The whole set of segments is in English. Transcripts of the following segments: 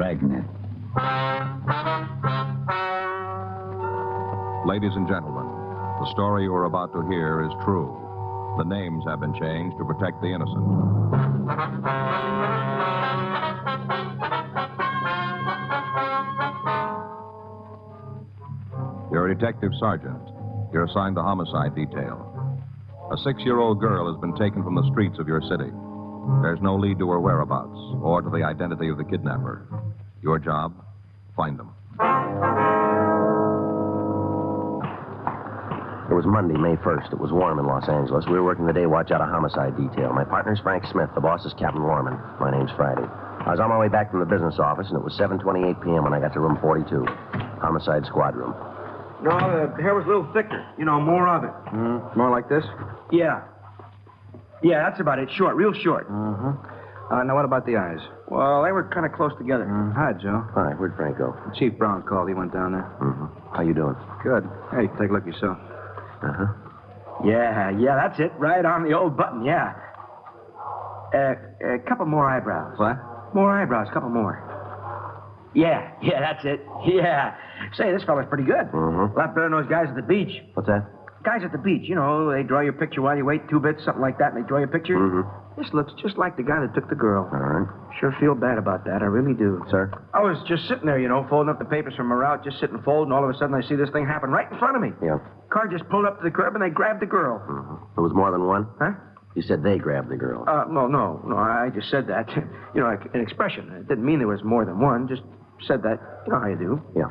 Dragnet. Ladies and gentlemen, the story you are about to hear is true. The names have been changed to protect the innocent. You're a detective sergeant. You're assigned the homicide detail. A 6-year-old girl has been taken from the streets of your city. There's no lead to her whereabouts or to the identity of the kidnapper. Your job, find them. It was Monday, May 1st. It was warm in Los Angeles. We were working the day watch out of homicide detail. My partner's Frank Smith. The boss is Captain Lorman. My name's Friday. I was on my way back from the business office, and it was 7:28 p.m. when I got to room 42, homicide squad room. No, the hair was a little thicker. You know, more of it. More like this? Yeah. Yeah, that's about it. Short, real short. Now, what about the eyes? Well, they were kind of close together. Hi, Joe. Hi, where'd Frank go? Chief Brown called. He went down there. How you doing? Good. Hey, take a look yourself. Uh-huh. Yeah, that's it. Right on the old button, yeah. A couple more eyebrows. What? More eyebrows, couple more. Yeah, that's it. Yeah. Say, this fella's pretty good. A lot better than those guys at the beach. What's that? Guys at the beach, you know, they draw your picture while you wait 2 bits, something like that, and they draw your picture. This looks just like the guy that took the girl. All right. Sure feel bad about that. I really do. Sir? I was just sitting there, you know, folding up the papers from my route, just sitting folding. All of a sudden, I see this thing happen right in front of me. Yeah. Car just pulled up to the curb, and they grabbed the girl. There was more than one? Huh? You said they grabbed the girl. No, I just said that. You know, like an expression. It didn't mean there was more than one. Just said that. You know how you do. Yeah.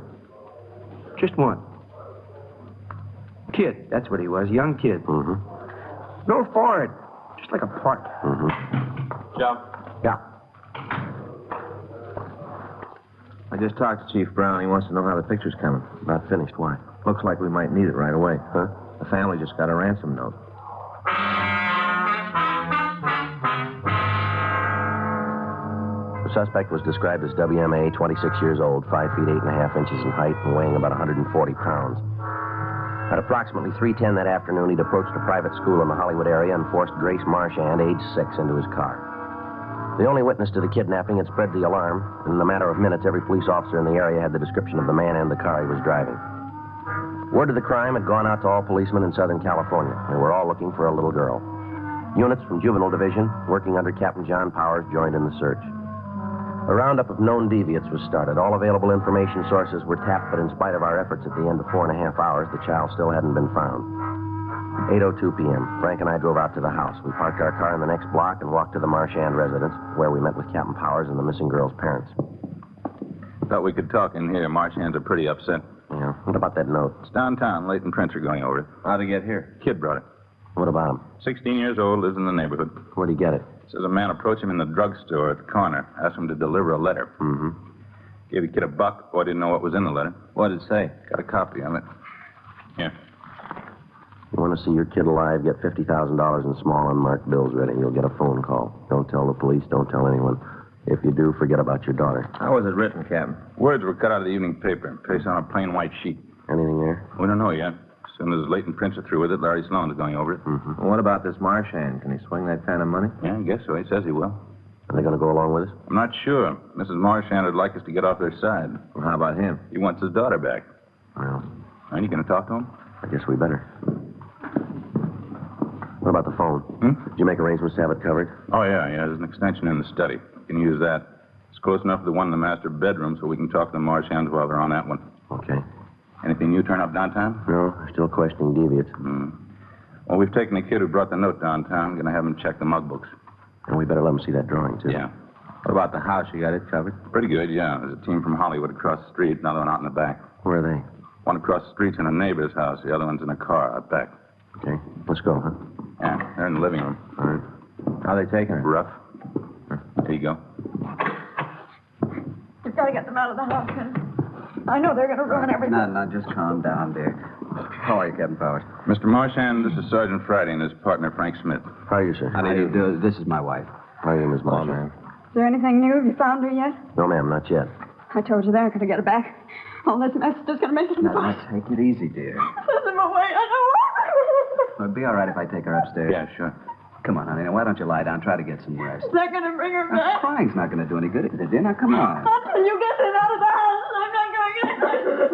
Just one. Kid, that's what he was. Young kid. No forehead. Just like a part. Joe? Yeah. I just talked to Chief Brown. He wants to know how the picture's coming. About finished. Why? Looks like we might need it right away. Huh? The family just got a ransom note. The suspect was described as WMA, 26 years old, 5 feet 8.5 inches in height, and weighing about 140 pounds. At approximately 3:10 that afternoon, he'd approached a private school in the Hollywood area and forced Grace Marchand, age 6, into his car. The only witness to the kidnapping had spread the alarm, and in a matter of minutes, every police officer in the area had the description of the man and the car he was driving. Word of the crime had gone out to all policemen in Southern California. They were all looking for a little girl. Units from Juvenile Division, working under Captain John Powers, joined in the search. A roundup of known deviates was started. All available information sources were tapped, but in spite of our efforts at the end of 4.5 hours, the child still hadn't been found. 8:02 p.m., Frank and I drove out to the house. We parked our car in the next block and walked to the Marchand residence, where we met with Captain Powers and the missing girl's parents. Thought we could talk in here. Marchands are pretty upset. Yeah. What about that note? It's downtown. Leighton Prince are going over it. How'd he get here? Kid brought it. What about him? 16 years old, lives in the neighborhood. Where'd he get it? Says a man approached him in the drugstore at the corner, asked him to deliver a letter. Gave the kid $1, boy didn't know what was in the letter. What did it say? Got a copy of it. Here. You want to see your kid alive, get $50,000 in small unmarked bills ready. You'll get a phone call. Don't tell the police. Don't tell anyone. If you do, forget about your daughter. How was it written, Captain? Words were cut out of the evening paper, pasted on a plain white sheet. Anything there? We don't know yet. As soon as Leighton Prince are through with it, Larry Sloan is going over it. Well, what about this Marchand? Can he swing that kind of money? Yeah, I guess so. He says he will. Are they going to go along with us? I'm not sure. Mrs. Marchand would like us to get off their side. Well, how about him? He wants his daughter back. Well, Are you going to talk to him? I guess we better. What about the phone? Did you make arrangements to have it covered? Oh, yeah. There's an extension in the study. You can use that. It's close enough to the one in the master bedroom so we can talk to the Marchands while they're on that one. Okay. Anything new turn up downtown? No, still questioning deviates. Well, we've taken the kid who brought the note downtown. Going to have him check the mug books. And we better let them see that drawing, too. Yeah. What about the house? You got it covered? Pretty good, yeah. There's a team from Hollywood across the street, another one out in the back. Where are they? One across the street's in a neighbor's house. The other one's in a car out back. Okay. Let's go, huh? Yeah, they're in the living room. All right. How are they taking her? Rough. There you go. We've got to get them out of the house. I know they're going to ruin everything. No, just calm down, dear. How are you, Captain Powers? Mr. Marchand, this is Sergeant Friday and his partner, Frank Smith. How are you, sir? How do you do? This is my wife. How are you, Miss Marchand? Is there anything new? Have you found her yet? No, ma'am, not yet. I told you they're going to get her back. All this mess is just going to make it Now, impossible. take it easy, dear. Send them away. I know. It'll be all right if I take her upstairs. Yeah, sure. come on, honey. Now, why don't you lie down? Try to get some rest. Is that going to bring her Now, back? crying's not going to do any good, is it, dear? Now, come on. Until you get them out of the house, I'm not going anywhere.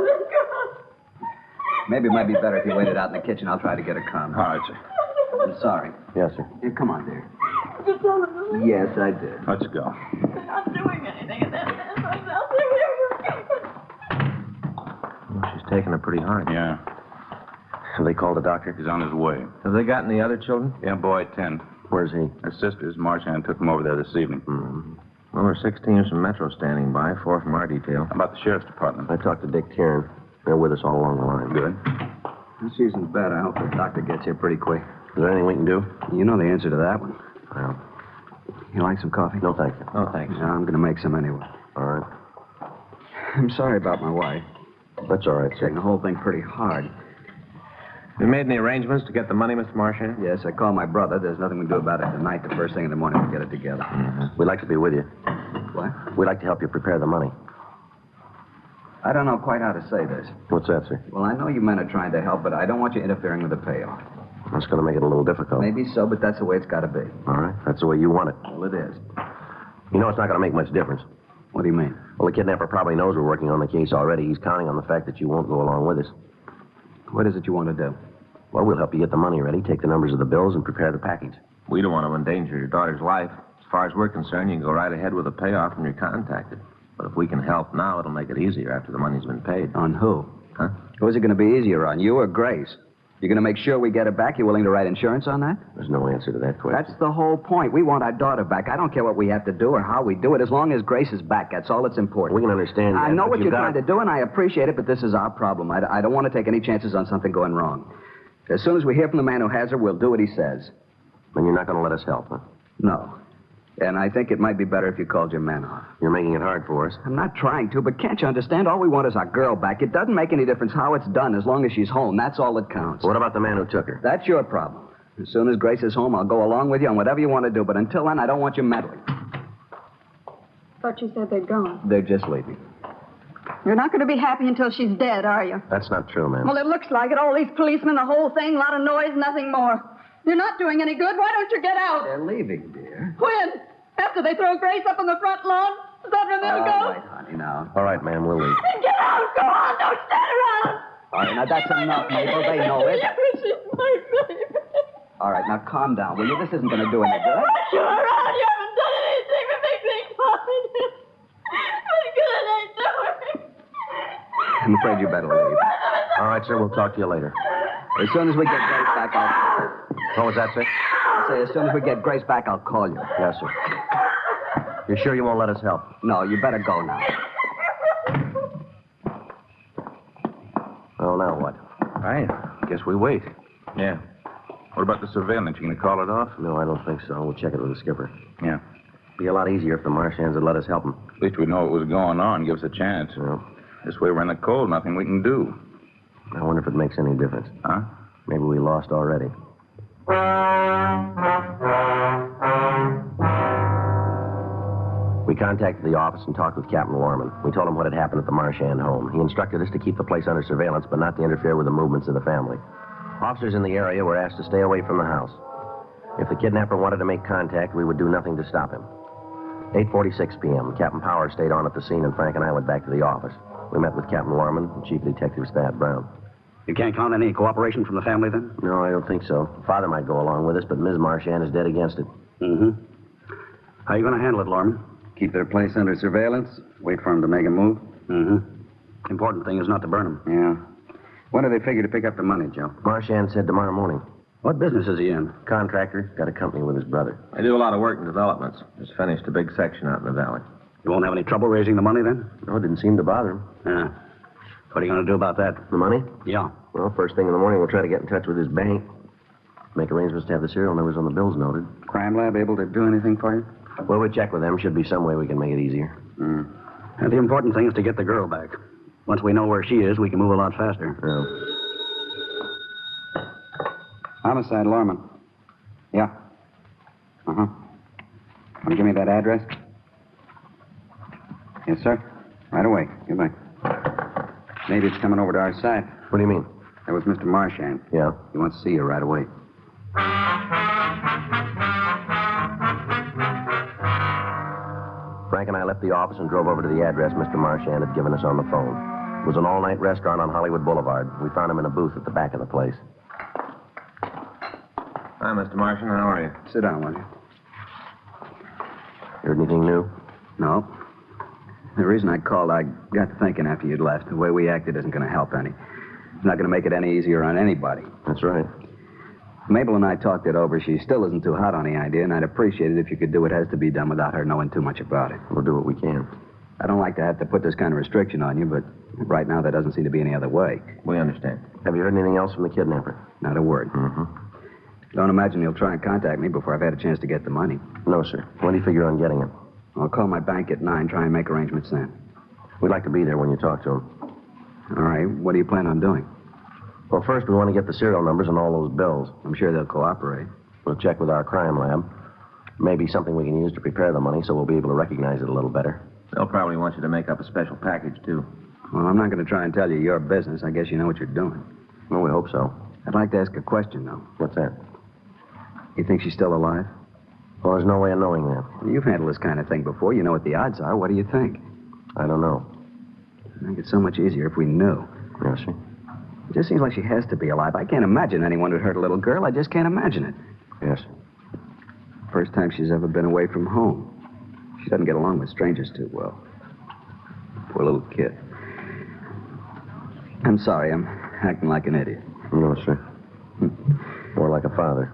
Maybe it might be better if you waited out in the kitchen. I'll try to get her calm. All right, sir. I'm sorry. Yes, sir. Here, come on, dear. You told them to Yes, I did. Let's go. They're not doing anything in that mess. I'm out there. She's taking it pretty hard. Yeah. Have they called the doctor? He's on his way. Have they gotten the other children? Yeah, boy, 10. Where's he? Her sisters, Marchand, took him over there this evening. Well, there are 6 teams from Metro standing by, 4 from our detail. How about the sheriff's department? I talked to Dick Tiernan. They're with us all along the line. Good. This season's bad. I hope the doctor gets here pretty quick. Is there anything we can do? You know the answer to that one. Well, You like some coffee? no, thank you. No, thanks. Yeah, I'm going to make some anyway. All right. I'm sorry about my wife. That's all right, sir. Taking the whole thing pretty hard. You made any arrangements to get the money, Mr. Marchand? Yes, I called my brother. There's nothing we can do about it tonight. The first thing in the morning, we'll get it together. We'd like to be with you. What? We'd like to help you prepare the money. I don't know quite how to say this. What's that, sir? Well, I know you men are trying to help, but I don't want you interfering with the payoff. That's going to make it a little difficult. Maybe so, but that's the way it's got to be. All right. That's the way you want it. Well, it is. You know it's not going to make much difference. What do you mean? Well, the kidnapper probably knows we're working on the case already. He's counting on the fact that you won't go along with us. What is it you want to do? Well, we'll help you get the money ready, take the numbers of the bills, and prepare the package. We don't want to endanger your daughter's life. As far as we're concerned, you can go right ahead with the payoff when you're contacted. But if we can help now, it'll make it easier after the money's been paid. On who? Huh? Who's it going to be easier on, you or Grace? You're going to make sure we get her back? You willing to write insurance on that? There's no answer to that question. That's the whole point. We want our daughter back. I don't care what we have to do or how we do it, as long as Grace is back. That's all that's important. We can understand I that, know but what you've you're got- trying to do, and I appreciate it, but this is our problem. I don't want to take any chances on something going wrong. As soon as we hear from the man who has her, we'll do what he says. Then you're not going to let us help, huh? No. And I think it might be better if you called your man off. You're making it hard for us. I'm not trying to, but can't you understand? All we want is our girl back. It doesn't make any difference how it's done as long as she's home. That's all that counts. What about the man who took her? That's your problem. As soon as Grace is home, I'll go along with you on whatever you want to do. But until then, I don't want you meddling. Thought you said they'd gone. They're just leaving. You're not going to be happy until she's dead, are you? That's not true, ma'am. Well, it looks like it. All these policemen, the whole thing, a lot of noise, nothing more. You're not doing any good. Why don't you get out? They're leaving, dear. When? After they throw Grace up on the front lawn? Is that when they'll All go? right, honey, now. All right, ma'am, we'll leave. Then get out. Go on. Don't stand around. All right, now that's enough, Mabel. They know it. She's my baby. All right, now calm down, will you? This isn't going to do any I good. want you around. You haven't done anything to make things positive. What good ain't doing? I'm afraid you better leave. All right, sir, we'll talk to you later. As soon as we get Grace back, I'll... What was that, sir? I say, as soon as we get Grace back, I'll call you. Yes, sir. You're sure you won't let us help? No, you better go now. Well, now what? Right. Guess we wait. Yeah. What about the surveillance? You gonna call it off? No, I don't think so. We'll check it with the skipper. Yeah. Be a lot easier if the Marchands had let us help them. At least we know what was going on. Give us a chance. Well, This way we're in the cold. Nothing we can do. I wonder if it makes any difference. Huh? Maybe we lost already. We contacted the office and talked with Captain Warman. We told him what had happened at the Marchand home. He instructed us to keep the place under surveillance, but not to interfere with the movements of the family. Officers in the area were asked to stay away from the house. If the kidnapper wanted to make contact, we would do nothing to stop him. 8:46 p.m., Captain Powers stayed on at the scene, and Frank and I went back to the office. We met with Captain Warman and Chief Detective Thad Brown. You can't count on any cooperation from the family, then? No, I don't think so. Father might go along with us, but Ms. Marchand is dead against it. Mm-hmm. How are you going to handle it, Lorman? Keep their place under surveillance. Wait for them to make a move. Mm-hmm. Important thing is not to burn them. Yeah. When do they figure to pick up the money, Joe? Marchand said tomorrow morning. What business is he in? Contractor, got a company with his brother. They do a lot of work in developments. Just finished a big section out in the valley. You won't have any trouble raising the money, then? No, it didn't seem to bother him. Yeah. What are you going to do about that? The money? Yeah. Well, first thing in the morning, we'll try to get in touch with his bank. Make arrangements to have the serial numbers on the bills noted. Crime Lab able to do anything for you? Well, we'll check with them. Should be some way we can make it easier. And the important thing is to get the girl back. Once we know where she is, we can move a lot faster. Yeah. Homicide, Lorman. Yeah. Uh-huh. Can you give me that address? Yes, sir. Right away. Goodbye. Maybe it's coming over to our side. What do you mean? That was Mr. Marchand. Yeah. He wants to see you right away. Frank and I left the office and drove over to the address Mr. Marchand had given us on the phone. It was an all-night restaurant on Hollywood Boulevard. We found him in a booth at the back of the place. Hi, Mr. Martian. How are you? Sit down, will you? Heard anything new? No. The reason I called, I got to thinking after you'd left. The way we acted isn't going to help any. It's not going to make it any easier on anybody. That's right. Mabel and I talked it over. She still isn't too hot on the idea, and I'd appreciate it if you could do what has to be done without her knowing too much about it. We'll do what we can. I don't like to have to put this kind of restriction on you, but right now there doesn't seem to be any other way. We understand. Have you heard anything else from the kidnapper? Not a word. Mm-hmm. Don't imagine he'll try and contact me before I've had a chance to get the money. No, sir. When do you figure on getting it? I'll call my bank at 9, try and make arrangements then. We'd like to be there when you talk to him. All right, what do you plan on doing? Well, first we want to get the serial numbers on all those bills. I'm sure they'll cooperate. We'll check with our crime lab. Maybe something we can use to prepare the money so we'll be able to recognize it a little better. They'll probably want you to make up a special package, too. Well, I'm not going to try and tell you your business. I guess you know what you're doing. Well, we hope so. I'd like to ask a question, though. What's that? You think she's still alive? Well, there's no way of knowing that. You've handled this kind of thing before. You know what the odds are. What do you think? I don't know. I think it's so much easier if we knew. Yes, sir. It just seems like she has to be alive. I can't imagine anyone would hurt a little girl. I just can't imagine it. Yes. First time she's ever been away from home. She doesn't get along with strangers too well. Poor little kid. I'm sorry. I'm acting like an idiot. No, sir. More like a father.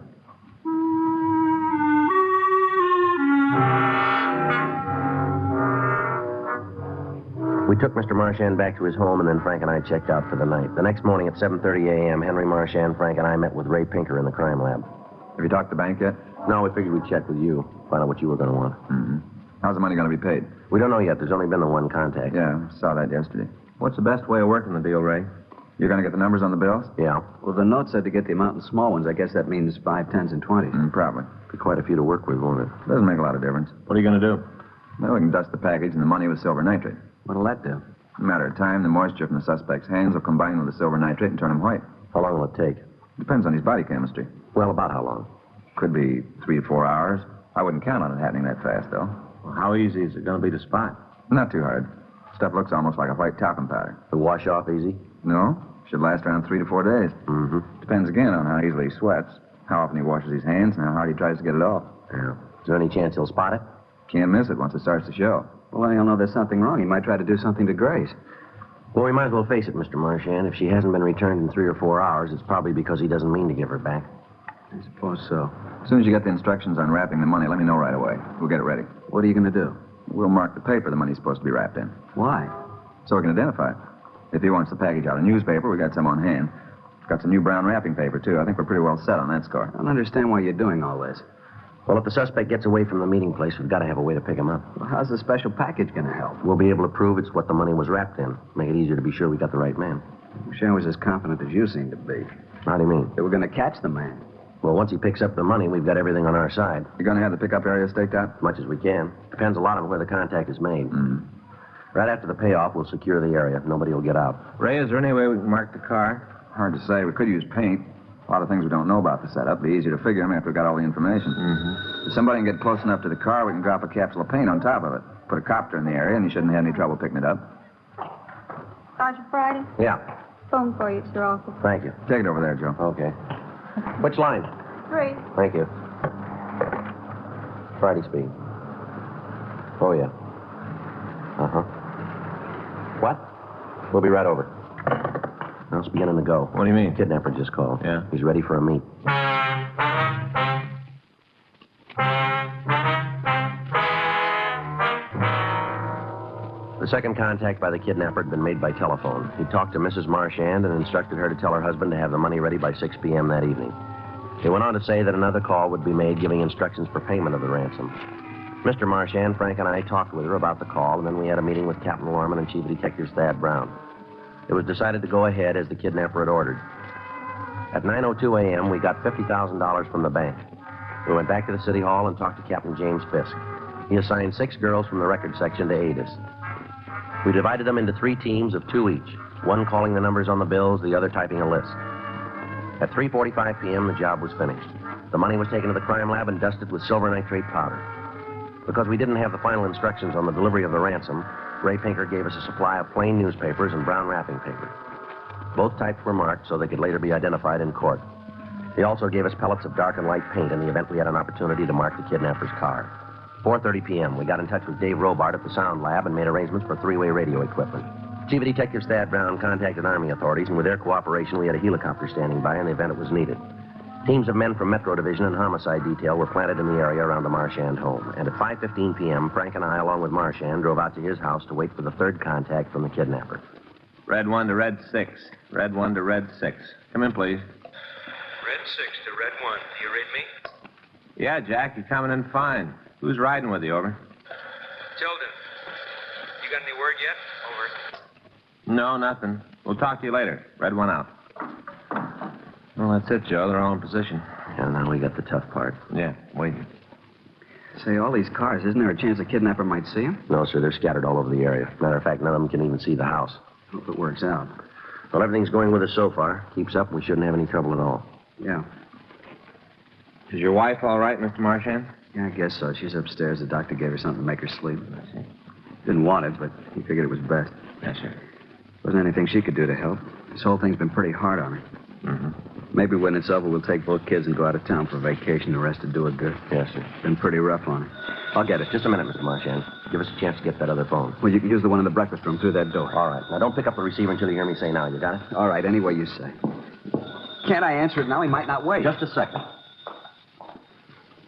We took Mr. Marchand back to his home, and then Frank and I checked out for the night. The next morning at 7:30 a.m., Henry Marchand, Frank, and I met with Ray Pinker in the crime lab. Have you talked to the bank yet? No, we figured we'd check with you, find out what you were going to want. Mm-hmm. How's the money going to be paid? We don't know yet. There's only been the one contact. Yeah, saw that yesterday. What's the best way of working the deal, Ray? You're going to get the numbers on the bills? Yeah. Well, the note said to get the amount in small ones. I guess that means 5, 10s, and 20s. Probably. Be quite a few to work with, won't it? Doesn't make a lot of difference. What are you going to do? Well, we can dust the package and the money with silver nitrate. What'll that do? In a matter of time, the moisture from the suspect's hands will combine with the silver nitrate and turn him white. How long will it take? Depends on his body chemistry. Well, about how long? Could be 3 to 4 hours. I wouldn't count on it happening that fast, though. Well, how easy is it going to be to spot? Not too hard. Stuff looks almost like a white talcum powder. The wash off easy? No, should last around 3 to 4 days. Mm-hmm. Depends again on how easily he sweats, how often he washes his hands, and how hard he tries to get it off. Yeah. Is there any chance he'll spot it? Can't miss it once it starts to show. Well, he'll know there's something wrong. He might try to do something to Grace. Well, we might as well face it, Mr. Marchand. If she hasn't been returned in 3 or 4 hours, it's probably because he doesn't mean to give her back. I suppose so. As soon as you get the instructions on wrapping the money, let me know right away. We'll get it ready. What are you going to do? We'll mark the paper the money's supposed to be wrapped in, Why? so we can identify it. If he wants the package out of newspaper, we got some on hand. Got some new brown wrapping paper, too. I think we're pretty well set on that score. I don't understand why you're doing all this. Well, if the suspect gets away from the meeting place, we've got to have a way to pick him up. Well, how's the special package going to help? We'll be able to prove it's what the money was wrapped in. Make it easier to be sure we got the right man. I wish I was as confident as you seem to be. How do you mean? That we're going to catch the man. Well, once he picks up the money, we've got everything on our side. You're going to have the pickup area staked out? As much as we can. Depends a lot on where the contact is made. Mm-hmm. Right after the payoff, we'll secure the area. Nobody will get out. Ray, is there any way we can mark the car? Hard to say. We could use paint. A lot of things we don't know about the setup. Be easier to figure them after we've got all the information. Mm-hmm. If somebody can get close enough to the car, we can drop a capsule of paint on top of it. Put a copter in the area, and you shouldn't have any trouble picking it up. Sergeant Friday, Yeah. phone for you. It's your office. Thank you. Take it over there, Joe. Okay. Which line? 3. Thank you. Friday speaking. Oh, yeah. Uh-huh. What? We'll be right over. Now it's beginning to go. What do you mean? Kidnapper just called. Yeah? He's ready for a meet. The second contact by the kidnapper had been made by telephone. He talked to Mrs. Marchand and instructed her to tell her husband to have the money ready by 6 p.m. that evening. He went on to say that another call would be made giving instructions for payment of the ransom. Mr. Marchand, Frank, and I talked with her about the call, and then we had a meeting with Captain Lorman and Chief Detective Thad Brown. It was decided to go ahead as the kidnapper had ordered. At 9:02 a.m., we got $50,000 from the bank. We went back to the city hall and talked to Captain James Fisk. He assigned 6 girls from the record section to aid us. We divided them into 3 teams of 2 each, one calling the numbers on the bills, the other typing a list. At 3:45 p.m., the job was finished. The money was taken to the crime lab and dusted with silver nitrate powder. Because we didn't have the final instructions on the delivery of the ransom, Ray Pinker gave us a supply of plain newspapers and brown wrapping paper. Both types were marked so they could later be identified in court. He also gave us pellets of dark and light paint in the event we had an opportunity to mark the kidnapper's car. 4:30 p.m., we got in touch with Dave Robart at the Sound Lab and made arrangements for three-way radio equipment. Chief of Detectives Thad Brown contacted Army authorities, and with their cooperation, we had a helicopter standing by in the event it was needed. Teams of men from Metro Division and Homicide Detail were planted in the area around the Marchand home. And at 5:15 p.m., Frank and I, along with Marchand, drove out to his house to wait for the third contact from the kidnapper. Red 1 to Red 6. Red 1 to Red 6. Come in, please. Red 6 to Red 1. Do you read me? Yeah, Jack, you're coming in fine. Who's riding with you, over? Tilden. You got any word yet? Over. No, nothing. We'll talk to you later. Red 1 out. Well, that's it, Joe. They're all in position. And now we got the tough part. Yeah, waiting. Say, all these cars, isn't there a chance the kidnapper might see them? No, sir, they're scattered all over the area. Matter of fact, none of them can even see the house. Hope it works out. Well, everything's going with us so far. Keeps up, we shouldn't have any trouble at all. Yeah. Is your wife all right, Mr. Marchand? Yeah, I guess so. She's upstairs. The doctor gave her something to make her sleep. I see. Didn't want it, but he figured it was best. Yes, sir. Wasn't anything she could do to help. This whole thing's been pretty hard on her. Mm-hmm. Maybe when it's over, we'll take both kids and go out of town for vacation. The rest will do her good. Yes, sir. Been pretty rough on her. I'll get it. Just a minute, Mr. Marchand. Give us a chance to get that other phone. Well, you can use the one in the breakfast room through that door. All right. Now, don't pick up the receiver until you hear me say now. You got it? All right, any way you say. Can't I answer it now? He might not wait. Just a second.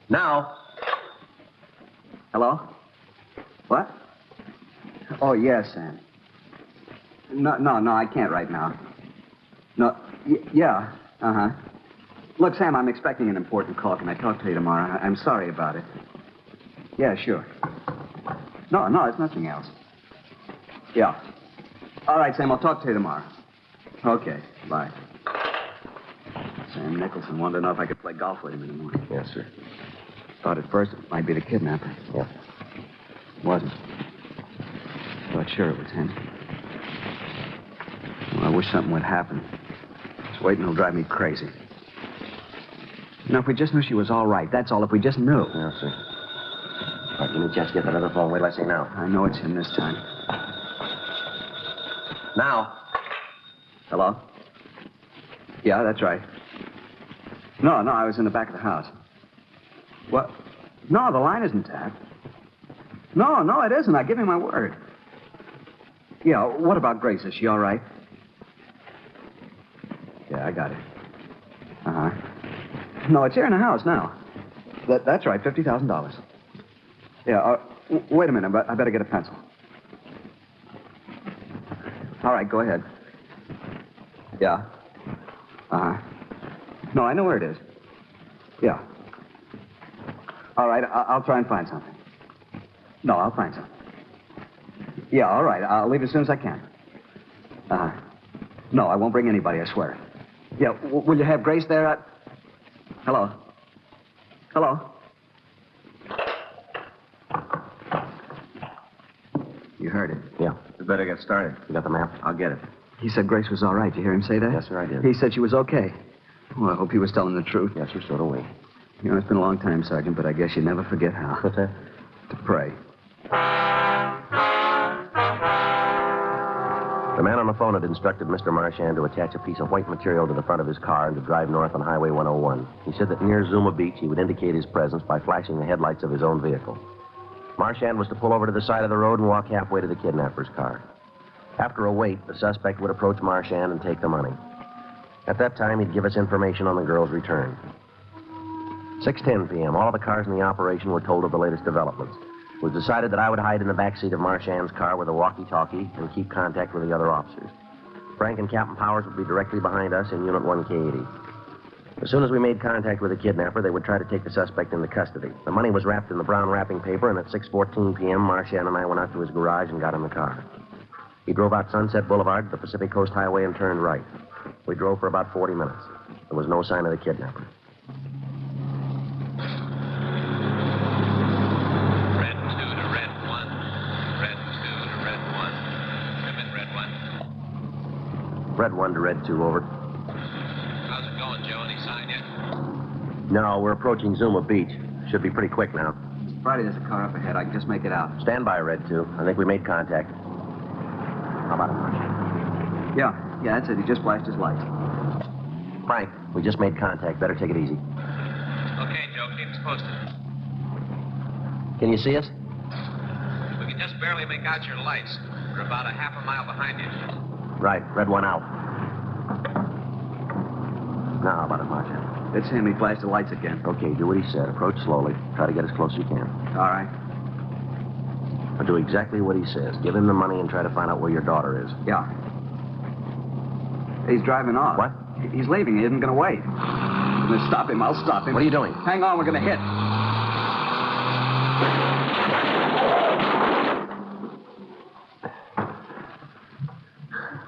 Now. Hello? What? Oh, yes, Sam. No, I can't right now. No, yeah, uh-huh. Look, Sam, I'm expecting an important call. Can I talk to you tomorrow? I'm sorry about it. Yeah, sure. No, it's nothing else. Yeah. All right, Sam, I'll talk to you tomorrow. Okay, bye. Sam Nicholson wanted to know if I could play golf with him in the morning. Yes, sir. Thought at first it might be the kidnapper. Yeah. Wasn't. Thought sure it was him. Well, I wish something would happen. This waiting will drive me crazy. You know, if we just knew she was all right, that's all. If we just knew. Yes, sir. All right, give me a chance to get that other phone. Wait till I say now. I know it's him this time. Now. Hello? Yeah, that's right. No, I was in the back of the house. What? No, the line isn't tapped. No, it isn't. I give you my word. Yeah, what about Grace? Is she all right? Yeah, I got it. Uh-huh. No, it's here in the house now. That's right, $50,000. Yeah, wait a minute. I better get a pencil. All right, go ahead. Yeah. Uh-huh. No, I know where it is. Yeah. All right, I'll try and find something. No, I'll find something. Yeah, all right. I'll leave as soon as I can. Uh-huh. No, I won't bring anybody, I swear. Yeah, will you have Grace there? Hello? Hello? You heard it. Yeah. We better get started. You got the map? I'll get it. He said Grace was all right. Did you hear him say that? Yes, sir, I did. He said she was okay. Well, I hope he was telling the truth. Yes, sir, so do we. You know, it's been a long time, Sergeant, but I guess you never forget how. What's that? To pray. The man on the phone had instructed Mr. Marchand to attach a piece of white material to the front of his car and to drive north on Highway 101. He said that near Zuma Beach, he would indicate his presence by flashing the headlights of his own vehicle. Marchand was to pull over to the side of the road and walk halfway to the kidnapper's car. After a wait, the suspect would approach Marchand and take the money. At that time, he'd give us information on the girl's return. 6:10 p.m., all of the cars in the operation were told of the latest developments. It was decided that I would hide in the back seat of Marchand's car with a walkie-talkie and keep contact with the other officers. Frank and Captain Powers would be directly behind us in Unit 1K80. As soon as we made contact with the kidnapper, they would try to take the suspect into custody. The money was wrapped in the brown wrapping paper, and at 6:14 p.m., Marchand and I went out to his garage and got in the car. He drove out Sunset Boulevard to the Pacific Coast Highway and turned right. We drove for about 40 minutes. There was no sign of the kidnapper. Red 2 to Red 1. Red 2 to Red 1. Come in, Red 1. Red 1 to Red 2, over. How's it going, Joe? Any sign yet? No, we're approaching Zuma Beach. Should be pretty quick now. Friday, there's a car up ahead. I can just make it out. Stand by, Red 2. I think we made contact. How about it, Marsh? Yeah, that's it. He just flashed his lights. Frank, we just made contact. Better take it easy. Okay, Joe, keep us posted. Can you see us? We can just barely make out your lights. We're about a half a mile behind you. Right. Red 1 out. Now, how about it, Marsh? It's him. He flashed the lights again. Okay, do what he said. Approach slowly. Try to get as close as you can. All right. But do exactly what he says. Give him the money and try to find out where your daughter is. Yeah. He's driving off. What? He's leaving. He isn't going to wait. I'm going to stop him. I'll stop him. What are you doing? Hang on. We're going to hit.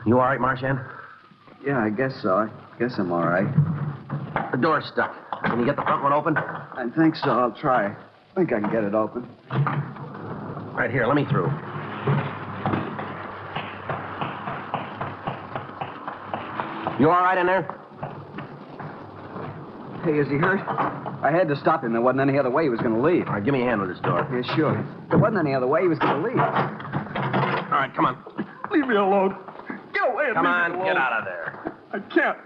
You all right, Marchand? Yeah, I guess so. I guess I'm all right. The door's stuck. Can you get the front one open? I think so. I'll try. I think I can get it open. Right here. Let me through. You all right in there? Hey, is he hurt? I had to stop him. There wasn't any other way he was going to leave. All right, give me a hand with this door. Yeah, sure. There wasn't any other way he was going to leave. All right, come on. Leave me alone. Get away and Come leave on, me alone. get out of there. I can't.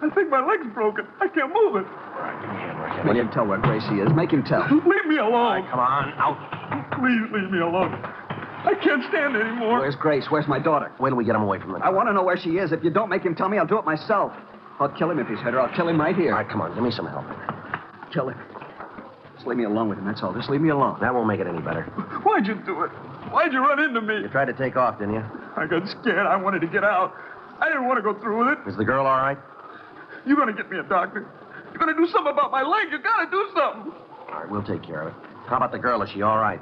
I think my leg's broken. I can't move it. All right, give me a hand, Marchand. Make him tell where Gracie is. Make him tell. Leave me alone. All right, come on, out. Please leave me alone. I can't stand anymore. Where's Grace? Where's my daughter? Wait till we get him away from the... I want to know where she is. If you don't make him tell me, I'll do it myself. I'll kill him if he's hurt her. I'll kill him right here. All right, come on, give me some help. Kill him. Just leave me alone with him, that's all. Just leave me alone. That won't make it any better. Why'd you do it? Why'd you run into me? You tried to take off, didn't you? I got scared. I wanted to get out. I didn't want to go through with it. Is the girl all right? You're going to get me a doctor. You're going to do something about my leg. You got to do something. All right, we'll take care of it. How about the girl? Is she all right?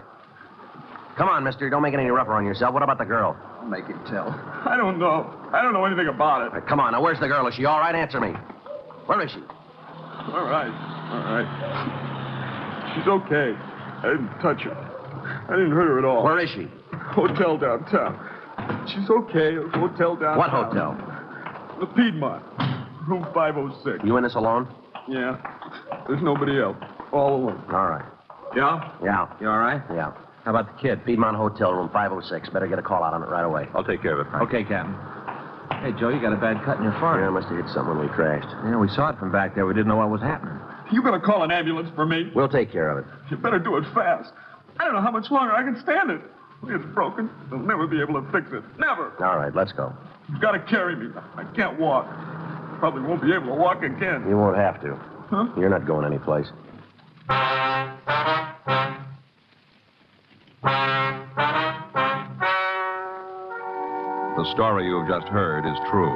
Come on, mister. Don't make it any rougher on yourself. What about the girl? I'll make him tell. I don't know. I don't know anything about it. All right, come on. Now, where's the girl? Is she all right? Answer me. Where is she? All right. All right. She's okay. I didn't touch her. I didn't hurt her at all. Where is she? Hotel downtown. She's okay. A hotel downtown. What hotel? The Piedmont. Room 506. You in this alone? Yeah. There's nobody else. All alone. All right. Yeah? Yeah. You all right? Yeah. How about the kid? Piedmont Hotel, room 506. Better get a call out on it right away. I'll take care of it, Frank. Okay, Captain. Hey, Joe, you got a bad cut in your Yeah, I forehead. must have hit something when we crashed. Yeah, we saw it from back there. We didn't know what was happening. You better call an ambulance for me. We'll take care of it. You better do it fast. I don't know how much longer I can stand it. It's broken. They'll never be able to fix it. Never. All right, let's go. You've got to carry me. I can't walk. Probably won't be able to walk again. You won't have to. Huh? You're not going anyplace. The story you have just heard is true.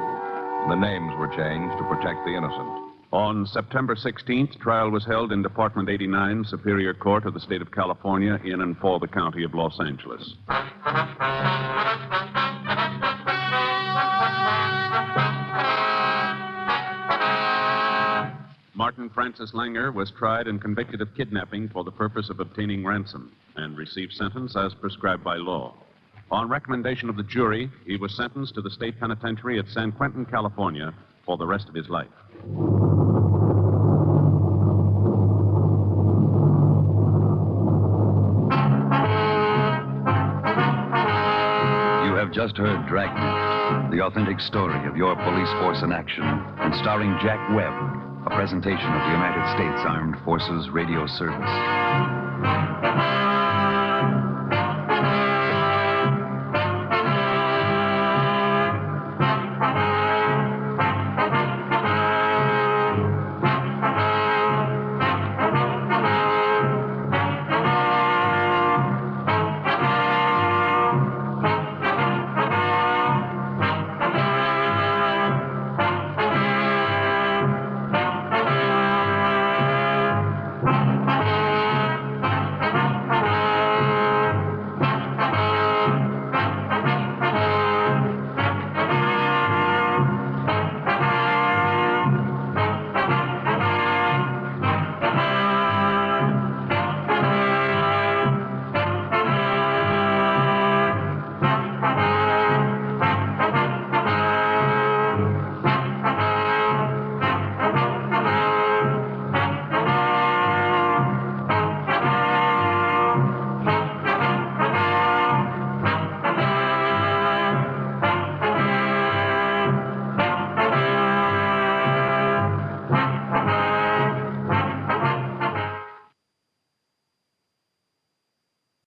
The names were changed to protect the innocent. On September 16th, trial was held in Department 89, Superior Court of the State of California, in and for the County of Los Angeles. Martin Francis Langer was tried and convicted of kidnapping for the purpose of obtaining ransom and received sentence as prescribed by law. On recommendation of the jury, he was sentenced to the state penitentiary at San Quentin, California, for the rest of his life. You have just heard Dragnet, the authentic story of your police force in action, and starring Jack Webb, a presentation of the United States Armed Forces Radio Service.